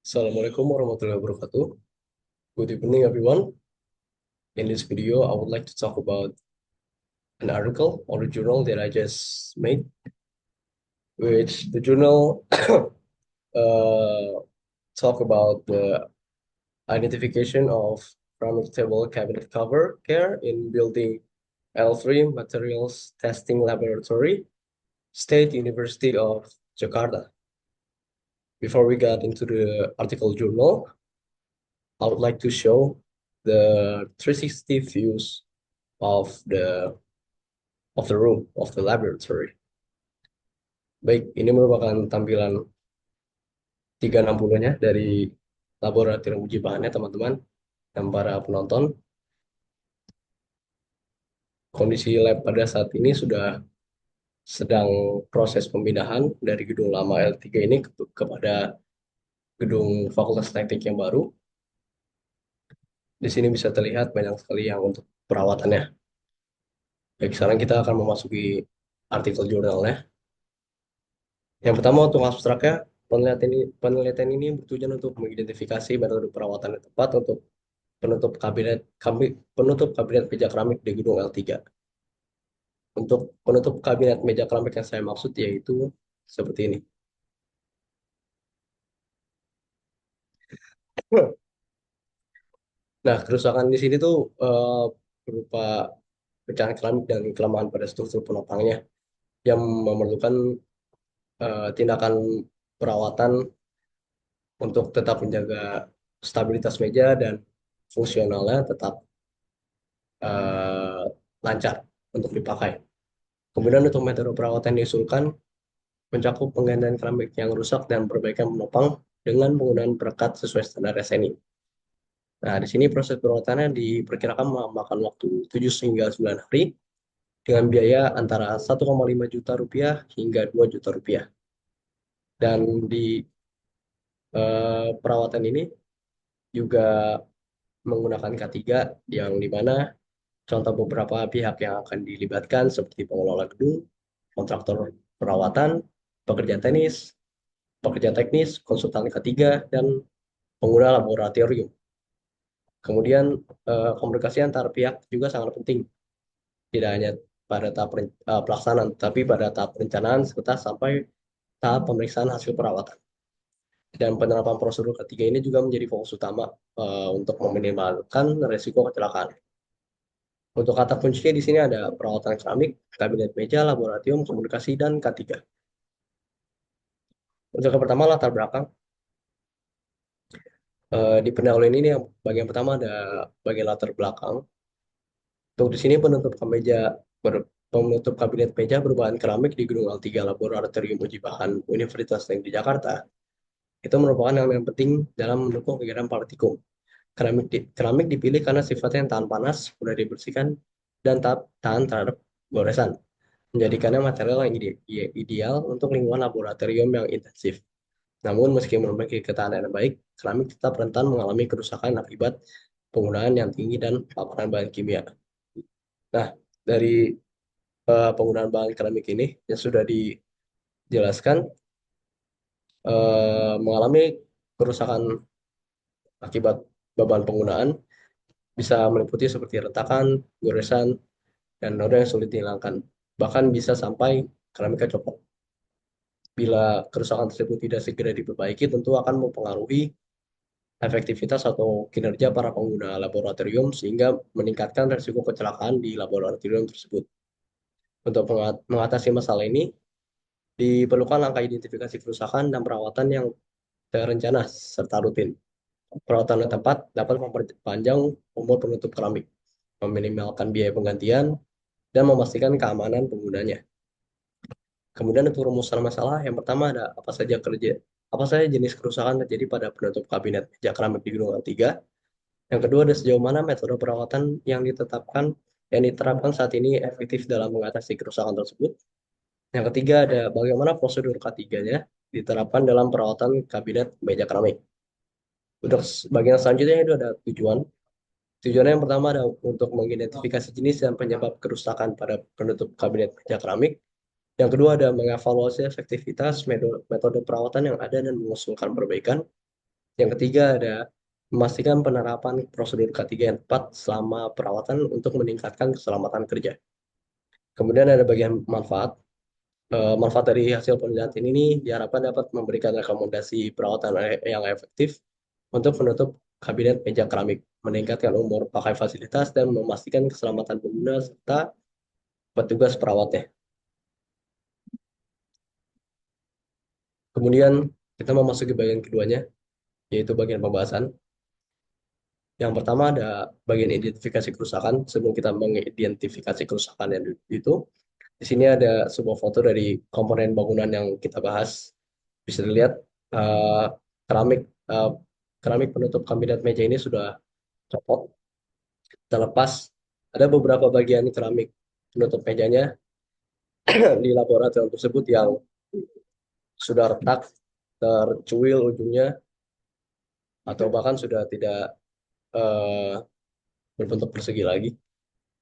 Assalamualaikum warahmatullahi wabarakatuh. Good evening, everyone. In this video, I would like to talk about an article or a journal that I just made, which the journal uh, talk about the identification of ceramic table cabinet cover care in building L3 Materials Testing Laboratory, State University of Jakarta. Before we get into the article journal, I would like to show the 360 views of the room of the laboratory. Baik, ini merupakan tampilan 360-nya dari laboratorium uji bahannya, teman-teman dan para penonton. Kondisi lab pada saat ini sudah sedang proses pemindahan dari gedung lama L3 ini kepada gedung Fakultas Teknik yang baru. Di sini bisa terlihat banyak sekali yang untuk perawatannya. Baik, sekarang kita akan memasuki artikel jurnalnya. Yang pertama untuk abstraknya, penelitian ini bertujuan untuk mengidentifikasi metode perawatan yang tepat untuk penutup kabinet meja keramik di gedung L3. Untuk penutup kabinet meja keramik yang saya maksud yaitu seperti ini. Nah, kerusakan di sini tuh berupa pecahan keramik dan kelemahan pada struktur penopangnya yang memerlukan tindakan perawatan untuk tetap menjaga stabilitas meja dan fungsionalnya tetap eh, lancar untuk dipakai. Kemudian untuk metode perawatan yang diusulkan mencakup penggantian keramik yang rusak dan perbaikan penopang dengan penggunaan perekat sesuai standar SNI. Nah, di sini proses perawatannya diperkirakan memakan waktu 7 hingga 9 hari dengan biaya antara 1,5 juta rupiah hingga 2 juta rupiah. Dan di perawatan ini juga menggunakan K3 yang dimana contoh beberapa pihak yang akan dilibatkan seperti pengelola gedung, kontraktor perawatan, pekerja teknis, konsultan K3, dan pengguna laboratorium. Kemudian komunikasi antar pihak juga sangat penting, tidak hanya pada tahap pelaksanaan, tapi pada tahap perencanaan serta sampai tahap pemeriksaan hasil perawatan. Dan penerapan prosedur ketiga ini juga menjadi fokus utama untuk meminimalkan risiko kecelakaan. Untuk kata kuncinya di sini ada perawatan keramik, kabinet meja, laboratorium, komunikasi, dan K3. Untuk yang pertama latar belakang, di pendahuluan ini yang bagian pertama ada bagian latar belakang. Untuk di sini penutup kabinet meja berbahan keramik di Gedung L3 Laboratorium Uji Bahan Universitas Negeri Jakarta itu merupakan elemen penting dalam mendukung kegiatan praktikum. Keramik dipilih karena sifatnya yang tahan panas, mudah dibersihkan, dan tahan terhadap goresan, menjadikannya material yang ideal untuk lingkungan laboratorium yang intensif. Namun, meski memiliki ketahanan yang baik, keramik tetap rentan mengalami kerusakan akibat penggunaan yang tinggi dan paparan bahan kimia. Nah, dari penggunaan bahan keramik ini yang sudah dijelaskan mengalami kerusakan akibat beban penggunaan bisa meliputi seperti retakan, goresan, dan noda yang sulit dihilangkan. Bahkan bisa sampai keramiknya copot. Bila kerusakan tersebut tidak segera diperbaiki, tentu akan mempengaruhi efektivitas atau kinerja para pengguna laboratorium sehingga meningkatkan risiko kecelakaan di laboratorium tersebut. Untuk mengatasi masalah ini, diperlukan langkah identifikasi kerusakan dan perawatan yang terencana serta rutin. Perawatan yang tepat dapat memperpanjang umur penutup keramik, meminimalkan biaya penggantian, dan memastikan keamanan penggunanya. Kemudian untuk rumusan masalah, yang pertama ada apa saja jenis kerusakan terjadi pada penutup kabinet meja keramik di gedung L3. Yang kedua ada sejauh mana metode perawatan yang diterapkan saat ini efektif dalam mengatasi kerusakan tersebut. Yang ketiga ada bagaimana prosedur K3-nya diterapkan dalam perawatan kabinet meja keramik. Untuk bagian selanjutnya itu ada tujuan. Tujuannya yang pertama adalah untuk mengidentifikasi jenis dan penyebab kerusakan pada penutup kabinet meja keramik. Yang kedua ada mengevaluasi efektivitas metode perawatan yang ada dan mengusulkan perbaikan. Yang ketiga ada memastikan penerapan prosedur K3 yang tepat selama perawatan untuk meningkatkan keselamatan kerja. Kemudian ada bagian manfaat. Manfaat dari hasil penelitian ini diharapkan dapat memberikan rekomendasi perawatan yang efektif untuk menutup kabinet meja keramik, meningkatkan umur pakai fasilitas, dan memastikan keselamatan pengguna serta petugas perawatnya. Kemudian kita memasuki bagian keduanya, yaitu bagian pembahasan. Yang pertama ada bagian identifikasi kerusakan. Sebelum kita mengidentifikasi kerusakan yang itu, di sini ada sebuah foto dari komponen bangunan yang kita bahas. Bisa dilihat eh, keramik eh, keramik penutup kabinet meja ini sudah copot, terlepas. Ada beberapa bagian keramik penutup mejanya di laboratorium tersebut yang sudah retak, tercuil ujungnya, atau bahkan sudah tidak eh, berbentuk persegi lagi.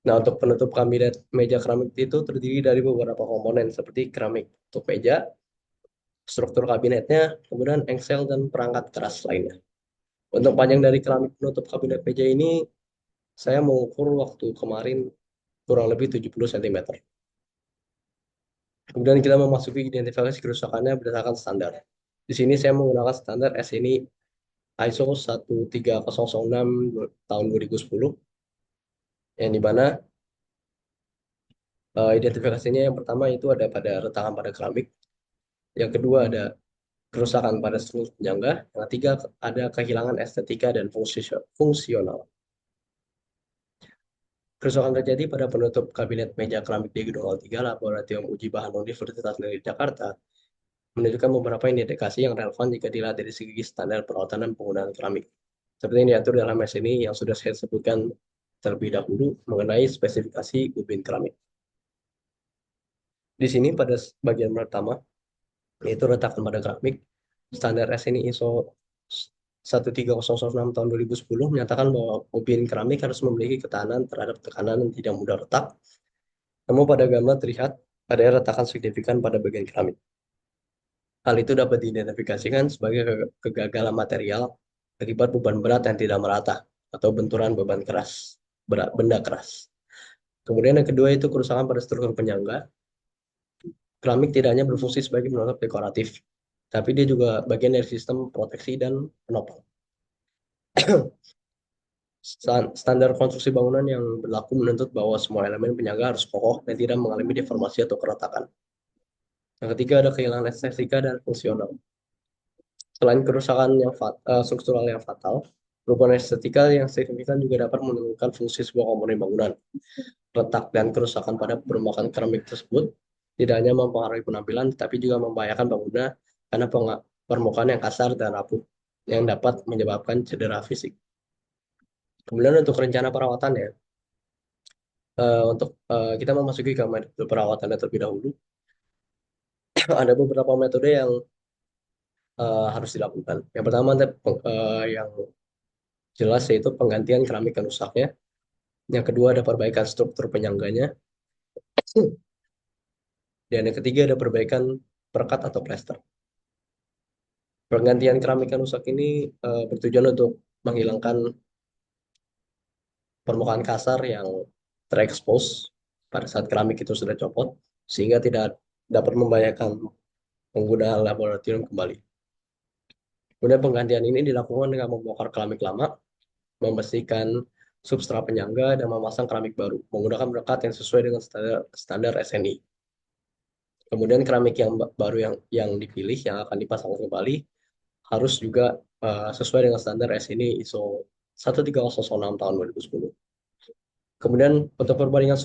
Nah, untuk penutup kabinet meja keramik itu terdiri dari beberapa komponen seperti keramik untuk meja, struktur kabinetnya, kemudian engsel dan perangkat keras lainnya. Untuk panjang dari keramik penutup kabinet meja ini, saya mengukur waktu kemarin kurang lebih 70 cm. Kemudian kita memasuki identifikasi kerusakannya berdasarkan standar. Di sini saya menggunakan standar SNI ISO 13006 tahun 2010, yang di mana identifikasinya yang pertama itu ada pada retakan pada keramik, yang kedua ada kerusakan pada struktur penyangga, yang ketiga ada kehilangan estetika dan fungsional. Kerusakan terjadi pada penutup kabinet meja keramik di Gedung 03 Laboratorium Uji Bahan Universitas Negeri Jakarta, menunjukkan beberapa indikasi yang relevan jika dilihat dari segi standar perawatan dan penggunaan keramik. Seperti yang diatur dalam ini yang sudah saya sebutkan terlebih dahulu mengenai spesifikasi ubin keramik. Di sini pada bagian pertama, yaitu retakan pada keramik, standar SNI ISO 13006 tahun 2010 menyatakan bahwa ubin keramik harus memiliki ketahanan terhadap tekanan dan tidak mudah retak. Namun pada gambar terlihat ada retakan signifikan pada bagian keramik. Hal itu dapat diidentifikasikan sebagai kegagalan material akibat beban berat yang tidak merata atau benturan beban keras, benda keras. Kemudian yang kedua itu kerusakan pada struktur penyangga. Keramik tidak hanya berfungsi sebagai penutup dekoratif, tapi dia juga bagian dari sistem proteksi dan penopang. Standar konstruksi bangunan yang berlaku menuntut bahwa semua elemen penyangga harus kokoh dan tidak mengalami deformasi atau keretakan. Yang ketiga ada kehilangan estetika dan fungsional. Selain kerusakan yang struktural yang fatal, perubahan estetika yang signifikan juga dapat menurunkan fungsi sebuah komponen bangunan. Retak dan kerusakan pada permukaan keramik tersebut tidak hanya mempengaruhi penampilan, tapi juga membahayakan bangunan karena permukaan yang kasar dan rapuh yang dapat menyebabkan cedera fisik. Kemudian untuk rencana perawatannya, untuk kita memasuki ke metode perawatannya terlebih dahulu, ada beberapa metode yang harus dilakukan. Yang pertama, yang jelas yaitu penggantian keramik yang rusaknya. Yang kedua ada perbaikan struktur penyangganya. Dan yang ketiga ada perbaikan perekat atau plester. Penggantian keramik yang rusak ini bertujuan untuk menghilangkan permukaan kasar yang terekspos pada saat keramik itu sudah copot, sehingga tidak dapat membahayakan pengguna laboratorium kembali. Kemudian penggantian ini dilakukan dengan membongkar keramik lama, membersihkan substrat penyangga, dan memasang keramik baru menggunakan perekat yang sesuai dengan standar SNI. Kemudian keramik yang baru yang dipilih yang akan dipasang kembali harus juga sesuai dengan standar SNI ISO 13006 tahun 2010. Kemudian untuk perbaikan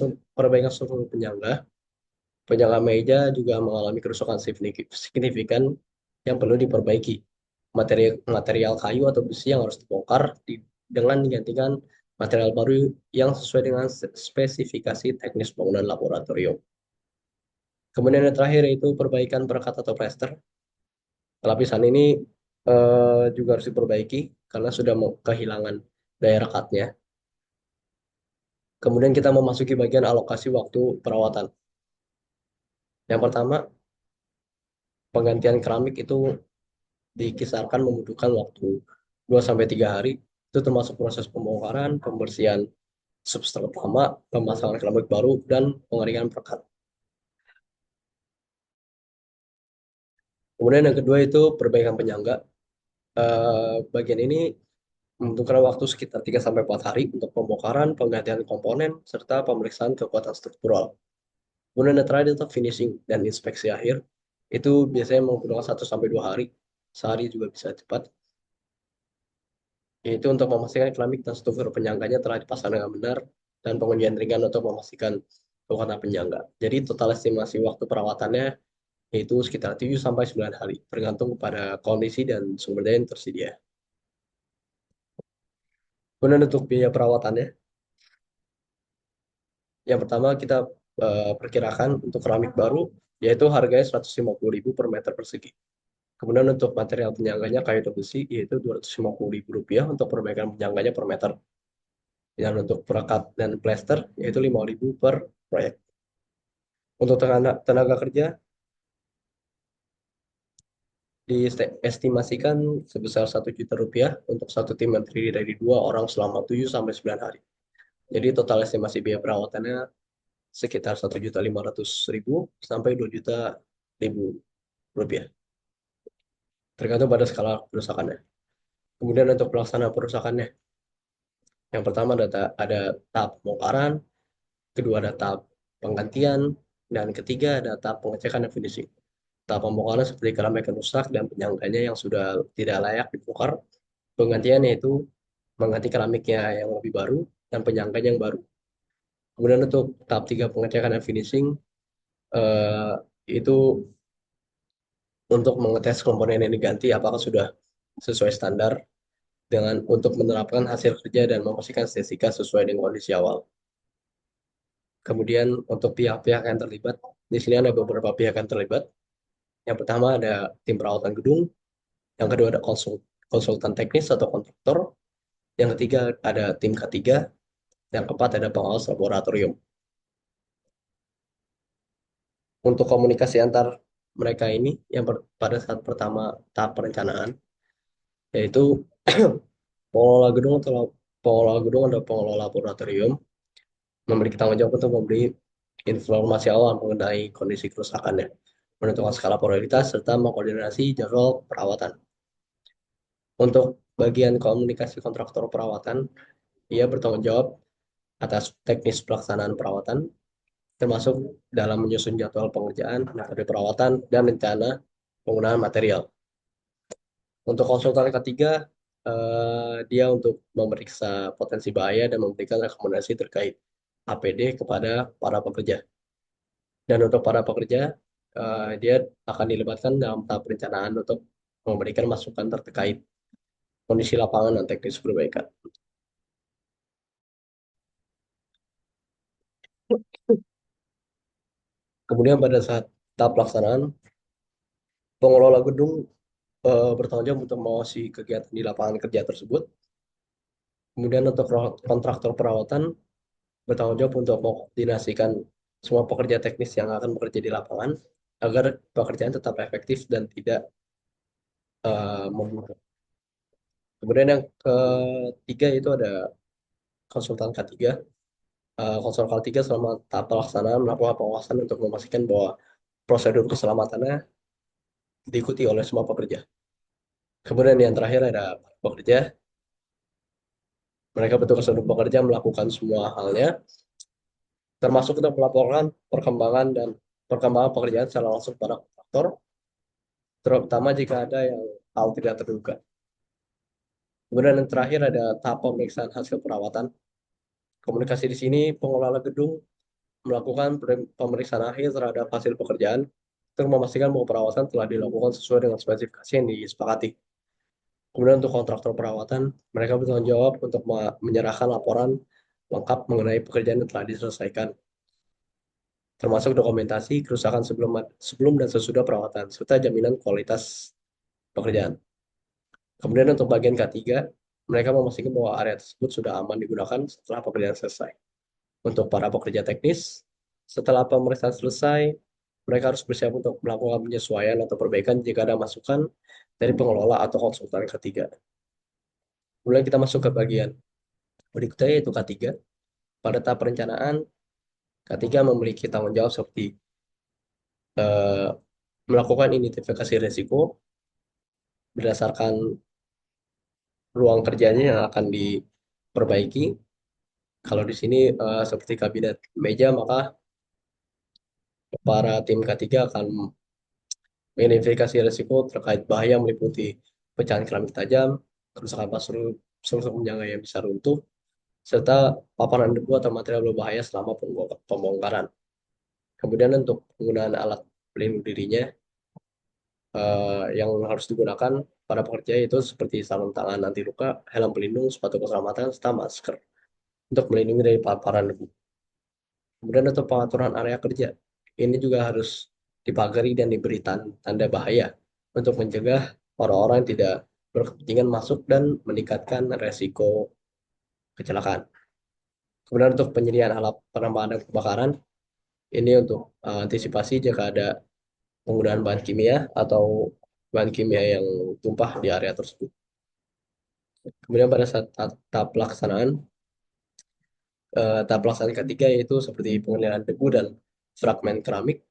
struktur penyangga, penyangga meja juga mengalami kerusakan signifikan yang perlu diperbaiki. Material kayu atau besi yang harus dibongkar dengan digantikan material baru yang sesuai dengan spesifikasi teknis bangunan laboratorium. Kemudian yang terakhir yaitu perbaikan perekat atau plester. Lapisan ini juga harus diperbaiki karena sudah kehilangan daya rekatnya. Kemudian kita memasuki bagian alokasi waktu perawatan. Yang pertama, penggantian keramik itu dikisarkan membutuhkan waktu 2 sampai 3 hari. Itu termasuk proses pembongkaran, pembersihan substrat lama, pemasangan keramik baru, dan pengeringan perekat. Kemudian yang kedua itu perbaikan penyangga. Bagian ini membutuhkan waktu sekitar 3 sampai 4 hari untuk pembongkaran, penggantian komponen, serta pemeriksaan kekuatan struktural. Kemudian yang terakhir itu finishing dan inspeksi akhir. Itu biasanya membutuhkan 1 sampai 2 hari. Sehari juga bisa cepat. Yaitu untuk memastikan keramik dan struktur penyangganya telah dipasang dengan benar dan pengujian ringan untuk memastikan kekuatan penyangga. Jadi total estimasi waktu perawatannya yaitu sekitar 7 sampai 9 hari, tergantung pada kondisi dan sumber daya yang tersedia. Kemudian untuk biaya perawatannya, yang pertama kita perkirakan untuk keramik baru, yaitu harganya 150.000 per meter persegi. Kemudian untuk material penyangganya kayu atau besi, yaitu 250.000 rupiah untuk perbaikan penyangganya per meter. Dan untuk perekat dan plester, yaitu 5.000 per proyek. Untuk tenaga kerja, diestimasikan sebesar 1 juta rupiah untuk satu tim yang terdiri dari 2 orang selama 7 sampai 9 hari. Jadi total estimasi biaya perawatannya sekitar 1.500.000 sampai 2 juta rupiah, tergantung pada skala kerusakannya. Kemudian untuk pelaksanaan perusakannya, yang pertama ada tahap pembongkaran, kedua ada tahap penggantian, dan ketiga ada tahap pengecekan dan finishing. Tahap pembongkaran seperti keramik yang rusak dan penyangganya yang sudah tidak layak dibongkar. Penggantian yaitu mengganti keramiknya yang lebih baru dan penyangganya yang baru. Kemudian untuk tahap 3 pengecekan dan finishing, eh, itu untuk mengetes komponen yang diganti apakah sudah sesuai standar dengan untuk menerapkan hasil kerja dan memastikan estetika sesuai dengan kondisi awal. Kemudian untuk pihak-pihak yang terlibat, di sini ada beberapa pihak yang terlibat. Yang pertama ada tim perawatan gedung, yang kedua ada konsultan teknis atau kontraktor, yang ketiga ada tim K3, yang keempat ada pengawas laboratorium. Untuk komunikasi antar mereka ini, pada saat pertama tahap perencanaan, yaitu pengelola gedung atau pengelola laboratorium memiliki tanggung jawab untuk memberi informasi awal mengenai kondisi kerusakannya, menentukan skala prioritas, serta mengkoordinasi jadwal perawatan. Untuk bagian komunikasi kontraktor perawatan, ia bertanggung jawab atas teknis pelaksanaan perawatan, termasuk dalam menyusun jadwal pengerjaan, metode perawatan, dan rencana penggunaan material. Untuk konsultan ketiga, dia untuk memeriksa potensi bahaya dan memberikan rekomendasi terkait APD kepada para pekerja. Dan untuk para pekerja, dia akan dilibatkan dalam tahap perencanaan untuk memberikan masukan terkait kondisi lapangan dan teknis perbaikan. Kemudian pada saat tahap pelaksanaan, pengelola gedung bertanggung jawab untuk mengawasi kegiatan di lapangan kerja tersebut. Kemudian untuk kontraktor perawatan bertanggung jawab untuk mengkoordinasikan semua pekerja teknis yang akan bekerja di lapangan agar pekerjaan tetap efektif dan tidak memburuk. Kemudian yang ketiga itu ada konsultan K3. Konsultan K3 selama tahap pelaksanaan melakukan pengawasan untuk memastikan bahwa prosedur keselamatannya diikuti oleh semua pekerja. Kemudian yang terakhir ada pekerja. Mereka bertugas untuk bekerja melakukan semua halnya, termasuk untuk melaporkan perkembangan pekerjaan secara langsung pada kontraktor, terutama jika ada yang hal tidak terduga. Kemudian yang terakhir ada tahap pemeriksaan hasil perawatan. Komunikasi di sini, pengelola gedung melakukan pemeriksaan akhir terhadap hasil pekerjaan untuk memastikan bahwa perawatan telah dilakukan sesuai dengan spesifikasi yang disepakati. Kemudian untuk kontraktor perawatan, mereka bertanggung jawab untuk menyerahkan laporan lengkap mengenai pekerjaan yang telah diselesaikan, termasuk dokumentasi kerusakan sebelum dan sesudah perawatan, serta jaminan kualitas pekerjaan. Kemudian untuk bagian ketiga, mereka memastikan bahwa area tersebut sudah aman digunakan setelah pekerjaan selesai. Untuk para pekerja teknis, setelah pemeriksaan selesai, mereka harus bersiap untuk melakukan penyesuaian atau perbaikan jika ada masukan dari pengelola atau konsultan ketiga. Kemudian kita masuk ke bagian berikutnya yaitu K3. Pada tahap perencanaan, K3 memiliki tanggung jawab seperti eh, melakukan identifikasi risiko berdasarkan ruang kerjanya yang akan diperbaiki. Kalau di sini seperti kabinet meja, maka para tim K3 akan mengidentifikasi risiko terkait bahaya meliputi pecahan keramik tajam, kerusakan struktur penjaga yang bisa runtuh, serta paparan debu atau material berbahaya selama pembongkaran. Kemudian untuk penggunaan alat pelindung dirinya yang harus digunakan para pekerja itu seperti sarung tangan anti luka, helm pelindung, sepatu keselamatan, serta masker untuk melindungi dari paparan debu. Kemudian untuk pengaturan area kerja, ini juga harus dipagari dan diberi tanda bahaya untuk mencegah orang-orang yang tidak berkepentingan masuk dan meningkatkan resiko kecelakaan. Kemudian untuk penyediaan alat pemadam kebakaran, ini untuk antisipasi jika ada penggunaan bahan kimia atau bahan kimia yang tumpah di area tersebut. Kemudian pada saat tahap pelaksanaan ketiga yaitu seperti pengendalian debu dan fragmen keramik,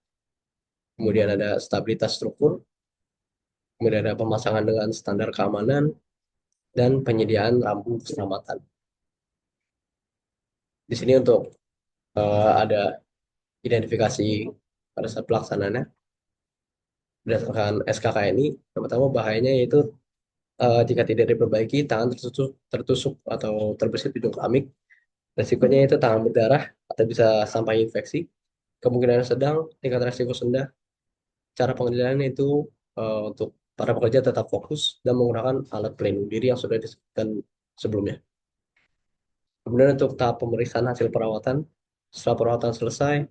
kemudian ada stabilitas struktur, kemudian ada pemasangan dengan standar keamanan, dan penyediaan rambu keselamatan. Di sini untuk ada identifikasi pada saat pelaksanaannya berdasarkan SKKNI. Yang pertama bahayanya yaitu jika tidak diperbaiki, tangan tertusuk atau terbesit ujung keramik. Resikonya itu tangan berdarah atau bisa sampai infeksi. Kemungkinan sedang, tingkat resiko rendah. Cara pengendaliannya itu untuk para pekerja tetap fokus dan menggunakan alat pelindung diri yang sudah disebutkan sebelumnya. Kemudian untuk tahap pemeriksaan hasil perawatan, setelah perawatan selesai,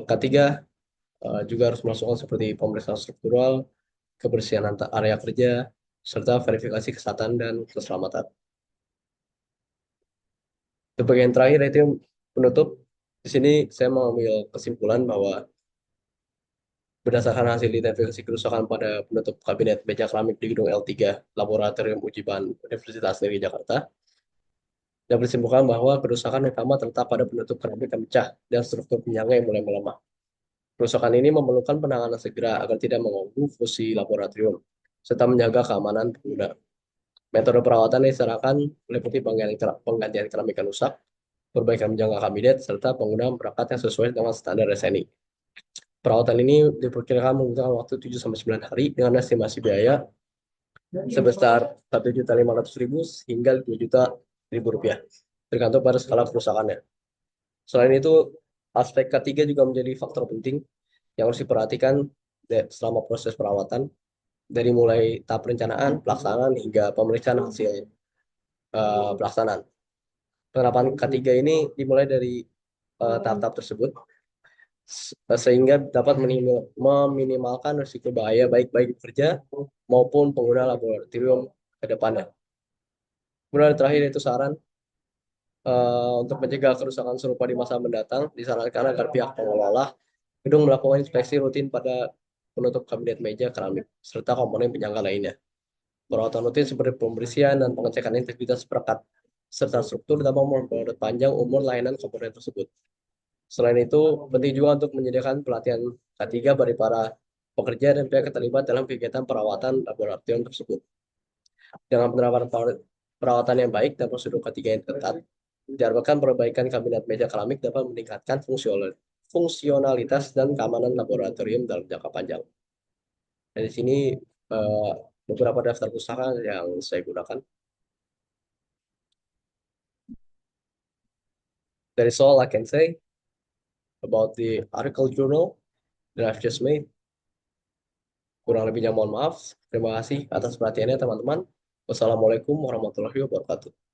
K3 juga harus melakukan seperti pemeriksaan struktural, kebersihan area kerja, serta verifikasi kesehatan dan keselamatan. Di bagian terakhir itu yang penutup, di sini saya mengambil kesimpulan bahwa berdasarkan hasil identifikasi kerusakan pada penutup kabinet meja keramik di gedung L3 Laboratorium Uji Bahan Universitas Negeri Jakarta, dan disimpulkan bahwa kerusakan utama terletak pada penutup keramik yang pecah dan struktur penyangga yang mulai melemah. Kerusakan ini memerlukan penanganan segera agar tidak mengganggu fungsi laboratorium, serta menjaga keamanan pengguna. Metode perawatan yang disarankan meliputi penggantian keramik yang rusak, perbaikan menjaga kabinet, serta penggunaan perangkat yang sesuai dengan standar SNI. Perawatan ini diperkirakan membutuhkan waktu 7-9 hari dengan estimasi biaya sebesar 1.500.000 hingga 2 juta rupiah, tergantung pada skala kerusakannya. Selain itu, aspek ketiga juga menjadi faktor penting yang harus diperhatikan selama proses perawatan, dari mulai tahap perencanaan, pelaksanaan, hingga pemeriksaan hasil pelaksanaan. Penerapan K3 ini dimulai dari tahap-tahap tersebut, sehingga dapat meminimalkan risiko bahaya baik bagi pekerja maupun pengguna laboratorium ke depannya. Kemudian terakhir itu saran untuk mencegah kerusakan serupa di masa mendatang, disarankan agar pihak pengelola gedung melakukan inspeksi rutin pada penutup kabinet meja keramik serta komponen penyangga lainnya. Perawatan rutin seperti pembersihan dan pengecekan integritas perangkat serta struktur dapat memperpanjang umur layanan komponen tersebut. Selain itu, penting juga untuk menyediakan pelatihan K3 bagi para pekerja dan pihak terlibat dalam kegiatan perawatan laboratorium tersebut. Dengan penerapan perawatan yang baik dan prosedur K3 yang ketat, diharapkan perbaikan kabinet meja keramik dapat meningkatkan fungsionalitas dan keamanan laboratorium dalam jangka panjang. Dan di sini eh, beberapa daftar pustaka yang saya gunakan. That is all I can say about the article journal that I've just made. Kurang lebihnya mohon maaf. Terima kasih atas perhatiannya teman-teman. Wassalamualaikum warahmatullahi wabarakatuh.